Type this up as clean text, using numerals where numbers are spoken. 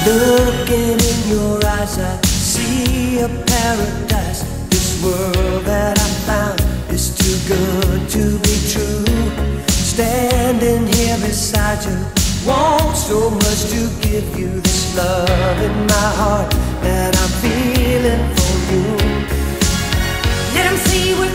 Looking in your eyes, I see a paradise. This world that I found is too good to be true. Standing here beside you, want so much to give you this love in my heart that I'm feeling for you. Let 'em see what